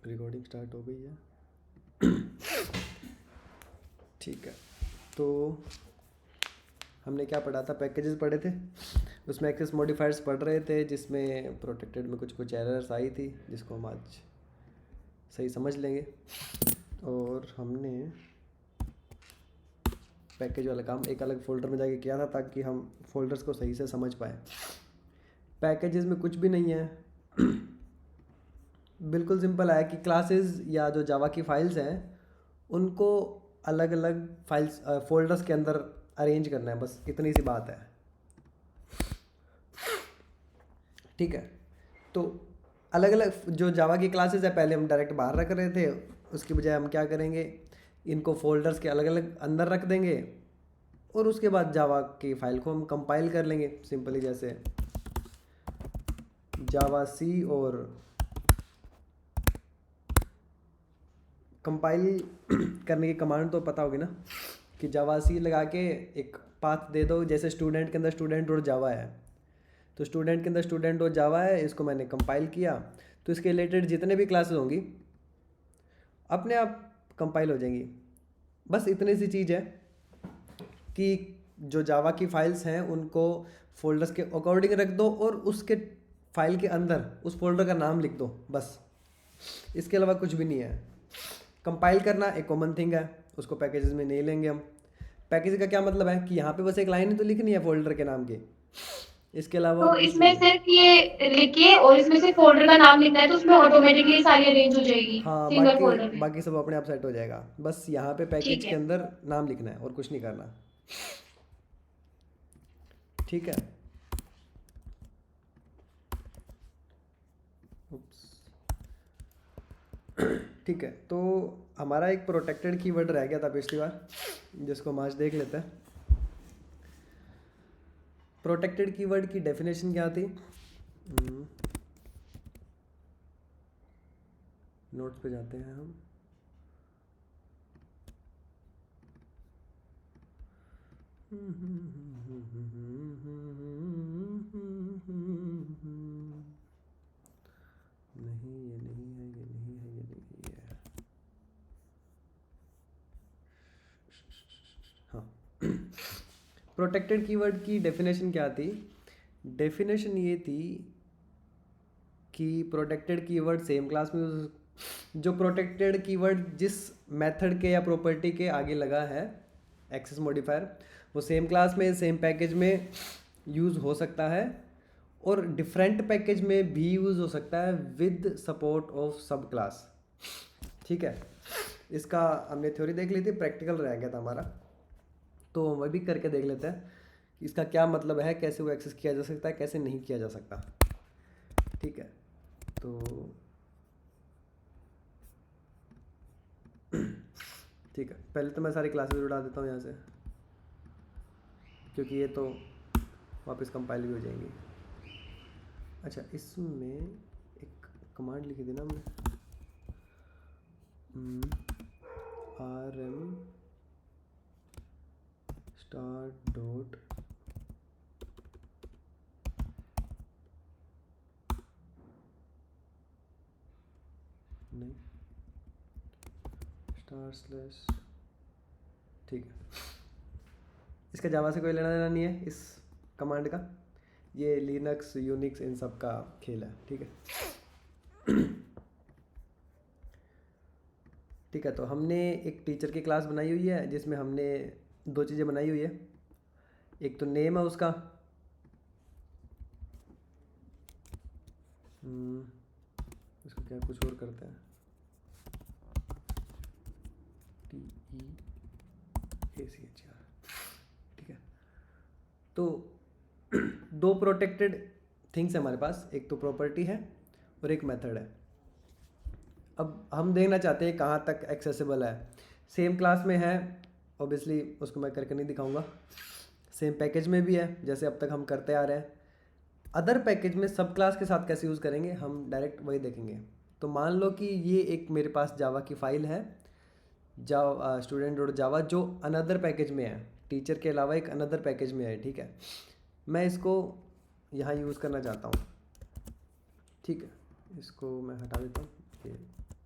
Recording start हो गई है। ठीक है, तो हमने क्या पढ़ा था, पैकेजेस पढ़े थे, उसमें एक्सेस मॉडिफायर्स पढ़ रहे थे, जिसमें प्रोटेक्टेड में कुछ कुछ एरर्स आई थी जिसको हम आज सही समझ लेंगे। और हमने पैकेज वाला काम एक अलग फोल्डर में जाके किया था ताकि हम फोल्डर्स को सही से समझ पाएँ। पैकेजेस में कुछ भी नहीं है, बिल्कुल सिंपल है कि क्लासेस या जो जावा की फाइल्स हैं उनको अलग अलग फाइल्स फोल्डर्स के अंदर अरेंज करना है, बस इतनी सी बात है। ठीक है, तो अलग अलग जो जावा की क्लासेस है पहले हम डायरेक्ट बाहर रख रहे थे, उसकी बजाय हम क्या करेंगे, इनको फोल्डर्स के अलग अलग अंदर रख देंगे और उसके बाद जावा की फाइल को हम कंपाइल कर लेंगे सिंपली, जैसे जावा सी, और कंपाइल करने की कमांड तो पता होगी ना कि जावा सी लगा के एक पाथ दे दो, जैसे स्टूडेंट के अंदर स्टूडेंट और जावा है, तो स्टूडेंट के अंदर स्टूडेंट और जावा है, इसको मैंने कंपाइल किया तो इसके रिलेटेड जितने भी क्लासेस होंगी अपने आप कंपाइल हो जाएंगी। बस इतनी सी चीज़ है कि जो जावा की फाइल्स हैं उनको फोल्डर्स के अकॉर्डिंग रख दो और उसके फाइल के अंदर उस फोल्डर का नाम लिख दो, बस इसके अलावा कुछ भी नहीं है। कंपाइल करना एक कॉमन थिंग है, उसको पैकेजेस में नहीं लेंगे हम। पैकेज का क्या मतलब है कि यहाँ पे बस एक लाइन ही तो लिखनी है फोल्डर के नाम की, इसके अलावा तो और कुछ नहीं इसमें है। सिर्फ ये लिखिए और इसमें से फोल्डर का नाम लिखना है, तो उसमें ऑटोमेटिकली सारी अरेंज हो जाएगी हाँ, सिंगल बाकी फोल्डर में। बाकी सब अपने आप सेट हो जाएगा, बस यहाँ पे पैकेज ठीक के है। अंदर नाम लिखना है और कुछ नहीं करना। ठीक है, उप्स। ठीक है, तो हमारा एक प्रोटेक्टेड कीवर्ड रह गया था पिछली बार, जिसको हम आज देख लेते हैं। प्रोटेक्टेड कीवर्ड की डेफिनेशन क्या थी, नोट्स पे जाते हैं हम। नहीं, ये नहीं है, ये नहीं है, ये नहीं है। हाँ, प्रोटेक्टेड कीवर्ड की डेफिनेशन क्या थी, डेफिनेशन ये थी कि प्रोटेक्टेड कीवर्ड सेम क्लास में जो प्रोटेक्टेड कीवर्ड जिस मेथड के या प्रॉपर्टी के आगे लगा है एक्सेस मॉडिफायर, वो सेम क्लास में सेम पैकेज में यूज़ हो सकता है और डिफरेंट पैकेज में भी यूज़ हो सकता है विद सपोर्ट ऑफ सब क्लास। ठीक है, इसका हमने थ्योरी देख ली थी, प्रैक्टिकल रह गया था हमारा, तो वह भी करके देख लेते हैं कि इसका क्या मतलब है, कैसे वो एक्सेस किया जा सकता है, कैसे नहीं किया जा सकता। ठीक है, तो ठीक है, पहले तो मैं सारी क्लासेस उड़ा देता हूँ यहाँ से, क्योंकि ये तो वापस कंपाइल भी हो जाएंगी। अच्छा, इसमें एक कमांड लिखी थी ना हमने, rm start डॉट नहीं स्टार स्लैश। ठीक है, इसका जावा से कोई लेना देना नहीं है इस कमांड का, ये लिनक्स यूनिक्स इन सब का खेल है। ठीक है, ठीक है, तो हमने एक टीचर की क्लास बनाई हुई है जिसमें हमने दो चीज़ें बनाई हुई है, एक तो नेम है उसका, इसको क्या कुछ और करते हैं, TEACHR। ठीक है, तो दो प्रोटेक्टेड थिंग्स है हमारे पास, एक तो प्रॉपर्टी है और एक मेथड है। अब हम देखना चाहते हैं कहाँ तक एक्सेसिबल है, सेम क्लास में है ऑब्वियसली, उसको मैं करके नहीं दिखाऊंगा, सेम पैकेज में भी है जैसे अब तक हम करते आ रहे हैं। अदर पैकेज में सब क्लास के साथ कैसे यूज़ करेंगे हम डायरेक्ट वही देखेंगे। तो मान लो कि ये एक मेरे पास जावा की फ़ाइल है, जावा स्टूडेंट डॉट जावा, जो अनदर पैकेज में है, टीचर के अलावा एक अनदर पैकेज में है। ठीक है, मैं इसको यहाँ यूज़ करना चाहता हूँ। ठीक है, इसको मैं हटा देता हूँ, ये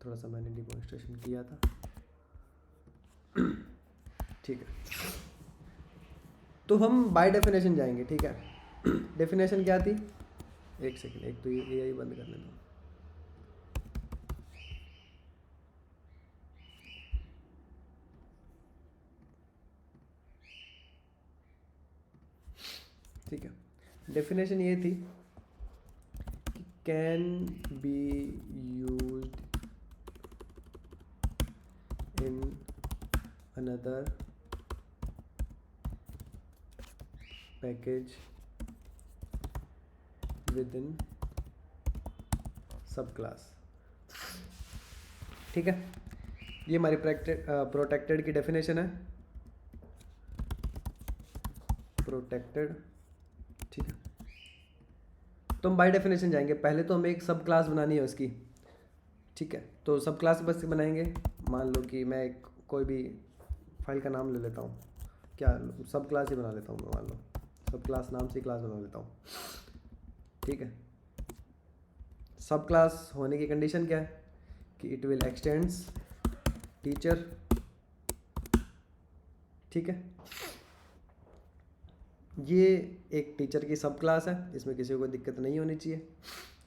थोड़ा सा मैंने डिमॉन्स्ट्रेशन किया था। ठीक है, तो हम बाय डेफिनेशन जाएंगे। ठीक है, डेफिनेशन क्या थी, एक सेकंड, एक तो ये यही बंद करने दो। ठीक है, डेफिनेशन ये थी कि can be used in another package with in सब क्लास। ठीक है, ये हमारी प्रोटेक्टेड की डेफिनेशन है, प्रोटेक्टेड। ठीक है, तो हम बाय डेफिनेशन जाएंगे। पहले तो हमें एक सब क्लास बनानी है उसकी। ठीक है, तो सब क्लास बस बनाएंगे। मान लो कि मैं एक कोई भी फाइल का नाम ले लेता हूँ, क्या सब क्लास ही बना लेता हूँ मैं, मान लो सब क्लास नाम से क्लास बना लेता हूँ। ठीक है, सब क्लास होने की कंडीशन क्या है कि इट विल एक्सटेंड्स टीचर। ठीक है, ये एक टीचर की सब क्लास है, इसमें किसी को दिक्कत नहीं होनी चाहिए,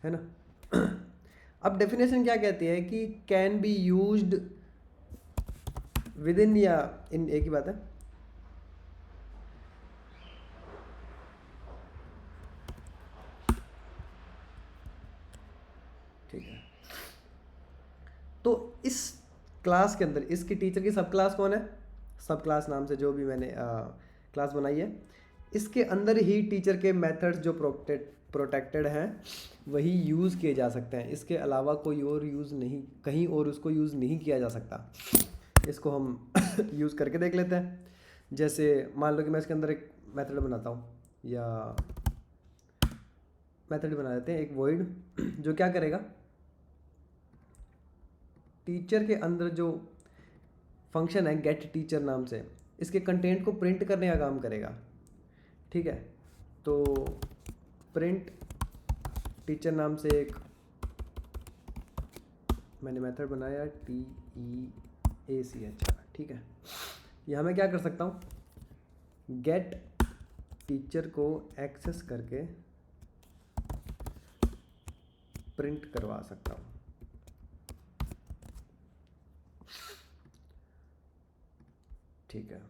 है ना। अब डेफिनेशन क्या कहती है कि can be used with in, या इन एक ही बात है। ठीक है, तो इस क्लास के अंदर इसकी टीचर की सब क्लास कौन है, सब क्लास नाम से जो भी मैंने क्लास बनाई है, इसके अंदर ही टीचर के मेथड्स जो प्रोटेक्टेड हैं वही यूज़ किए जा सकते हैं। इसके अलावा कोई और यूज़ नहीं, कहीं और उसको यूज़ नहीं किया जा सकता। इसको हम यूज़ करके देख लेते हैं। जैसे मान लो कि मैं इसके अंदर एक मेथड बनाता हूँ, या मेथड बना देते हैं एक वॉइड, जो क्या करेगा, टीचर के अंदर जो फंक्शन है गेट टीचर नाम से, इसके कंटेंट को प्रिंट करने का काम करेगा। ठीक है, तो प्रिंट टीचर नाम से एक मैंने मेथड बनाया TEACH। ठीक है, यहाँ मैं क्या कर सकता हूँ, गेट टीचर को एक्सेस करके प्रिंट करवा सकता हूँ। ठीक है,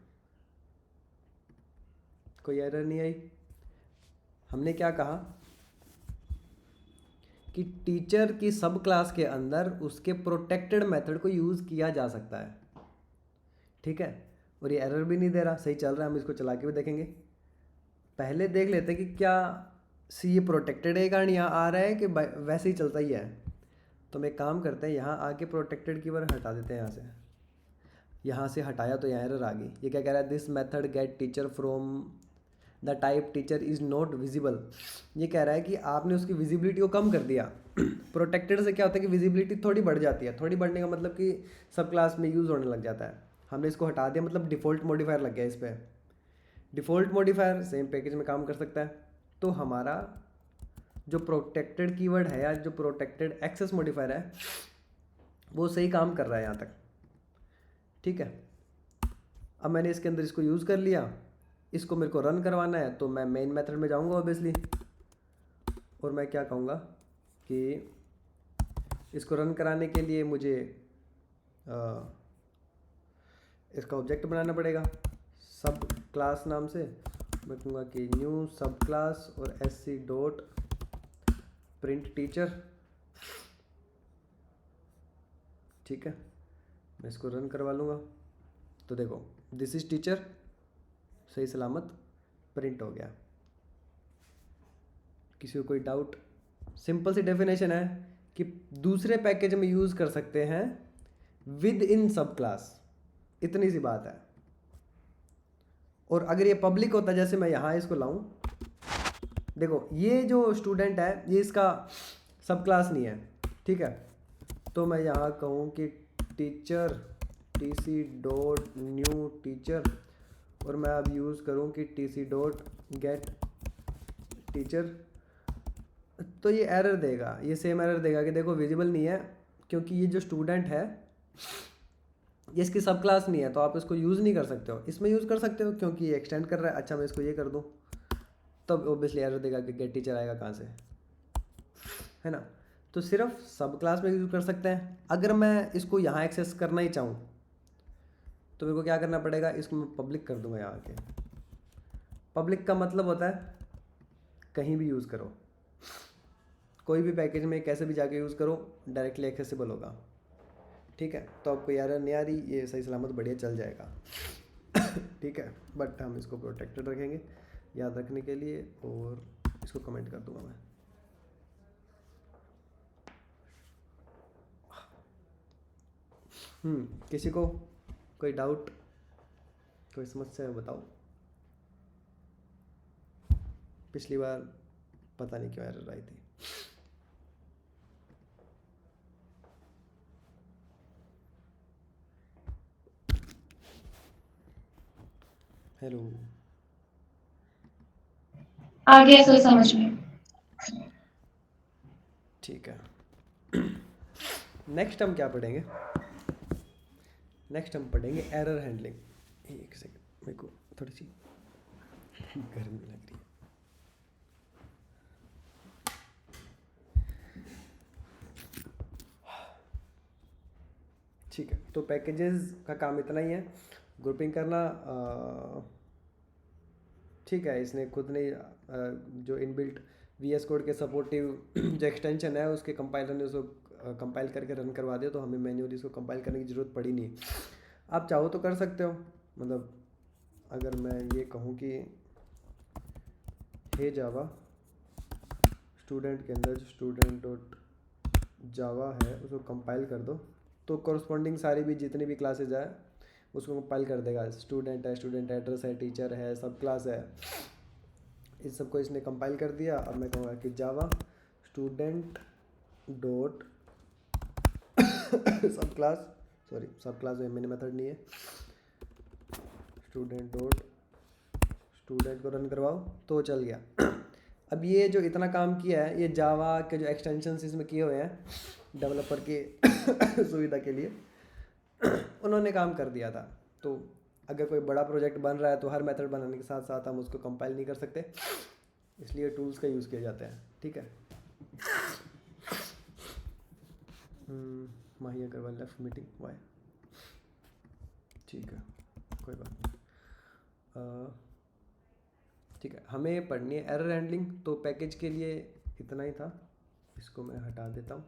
कोई एरर नहीं आई। हमने क्या कहा कि टीचर की सब क्लास के अंदर उसके प्रोटेक्टेड मेथड को यूज़ किया जा सकता है। ठीक है, और ये एरर भी नहीं दे रहा, सही चल रहा है। हम इसको चला के भी देखेंगे। पहले देख लेते हैं कि क्या सी ये प्रोटेक्टेड है कारण यहाँ आ रहा है कि वैसे ही चलता ही है। तो हम एक काम करते हैं, यहाँ आके प्रोटेक्टेड कीवर्ड हटा देते हैं। यहाँ से हटाया तो यहाँ एरर आ गई। ये क्या कह रहा है, this method gate teacher from the type teacher is not visible. ये कह रहा है कि आपने उसकी विजिबिलिटी को कम कर दिया। प्रोटेक्टेड से क्या होता है कि विजिबिलिटी थोड़ी बढ़ जाती है, थोड़ी बढ़ने का मतलब कि सब क्लास में यूज़ होने लग जाता है। हमने इसको हटा दिया, मतलब डिफ़ॉल्ट मॉडिफायर लग गया इस पर। डिफ़ॉल्ट मॉडिफायर सेम पैकेज में काम कर सकता है। तो हमारा जो प्रोटेक्टेड कीवर्ड है या जो प्रोटेक्टेड एक्सेस मॉडिफायर है वो सही काम कर रहा है यहाँ तक। ठीक है, अब मैंने इसके अंदर इसको यूज़ कर लिया। इसको मेरे को रन करवाना है तो मैं मेन मेथड में जाऊंगा ऑब्वियसली, और मैं क्या कहूँगा कि इसको रन कराने के लिए मुझे इसका ऑब्जेक्ट बनाना पड़ेगा सब क्लास नाम से। मैं कहूँगा कि न्यू सब क्लास और SC डॉट प्रिंट टीचर। ठीक है, मैं इसको रन करवा लूँगा तो देखो दिस इज़ टीचर, सही सलामत प्रिंट हो गया। किसी को कोई डाउट? सिंपल सी डेफिनेशन है कि दूसरे पैकेज में यूज़ कर सकते हैं विद इन सब क्लास, इतनी सी बात है। और अगर ये पब्लिक होता, जैसे मैं यहाँ इसको लाऊं, देखो ये जो स्टूडेंट है ये इसका सब क्लास नहीं है। ठीक है, तो मैं यहाँ कहूँ कि teacher TC dot new teacher, और मैं अब यूज़ करूँ कि TC डॉट गेट टीचर, तो ये एरर देगा, ये सेम एरर देगा कि देखो विजिबल नहीं है, क्योंकि ये जो स्टूडेंट है ये इसकी सब क्लास नहीं है, तो आप इसको यूज़ नहीं कर सकते हो। इसमें यूज़ कर सकते हो क्योंकि ये एक्सटेंड कर रहा है। अच्छा मैं इसको ये कर दूँ, तब ऑब्वियसली एरर देगा कि गेट टीचर आएगा कहाँ से, है ना। तो सिर्फ सब क्लास में यूज़ कर सकते हैं। अगर मैं इसको यहाँ एक्सेस करना ही चाहूँ तो मेरे को क्या करना पड़ेगा, इसको मैं पब्लिक कर दूंगा यहाँ के। पब्लिक का मतलब होता है कहीं भी यूज़ करो, कोई भी पैकेज में कैसे भी जाके यूज़ करो, डायरेक्टली एक्सेसिबल होगा। ठीक है, तो आपको एरर नहीं आ रही, ये सही सलामत बढ़िया चल जाएगा। ठीक है, बट हम इसको प्रोटेक्टेड रखेंगे याद रखने के लिए, और इसको कमेंट कर दूंगा मैं। किसी को कोई डाउट, कोई समस्या है बताओ। पिछली बार पता नहीं क्यों एरर आई थी। हेलो, आ गया सर समझ में। ठीक है। नेक्स्ट हम क्या पढ़ेंगे, नेक्स्ट हम पढ़ेंगे एरर हैंडलिंग। एक सेकंड, मेरे को थोड़ी सी गर्मी लग रही है। ठीक है, तो पैकेजेस का काम इतना ही है, ग्रुपिंग करना। ठीक है, इसने खुद ने जो इनबिल्ट VS कोड के सपोर्टिव जो एक्सटेंशन है उसके कंपाइलर ने उसको कंपाइल करके रन करवा दिया, तो हमें मैन्युअली इसको कंपाइल करने की ज़रूरत पड़ी नहीं। आप चाहो तो कर सकते हो, मतलब अगर मैं ये कहूँ कि हे जावा स्टूडेंट के अंदर जो स्टूडेंट डॉट जावा है उसको कंपाइल कर दो, तो कॉरस्पॉन्डिंग सारी भी जितनी भी क्लासेज है उसको कंपाइल कर देगा। स्टूडेंट है, स्टूडेंट एड्रेस है, टीचर है, सब क्लास है, इस सबको इसने कंपाइल कर दिया। अब मैं कहूँगा कि जावा स्टूडेंट डॉट सब क्लास, सॉरी सब क्लास मैंने मेथड नहीं है, स्टूडेंट डॉट स्टूडेंट को रन करवाओ तो चल गया। अब ये जो इतना काम किया है, ये जावा के जो एक्सटेंशंस इसमें किए हुए हैं डेवलपर के सुविधा के लिए, उन्होंने काम कर दिया था। तो अगर कोई बड़ा प्रोजेक्ट बन रहा है तो हर मेथड बनाने के साथ साथ हम उसको कंपाइल नहीं कर सकते, इसलिए टूल्स का यूज़ किया जाता है। ठीक है। माहिया अग्रवाल लेफ्ट मीटिंग, वाई? ठीक है, कोई बात नहीं। ठीक है, हमें पढ़नी है एरर हैंडलिंग, तो पैकेज के लिए इतना ही था, इसको मैं हटा देता हूँ।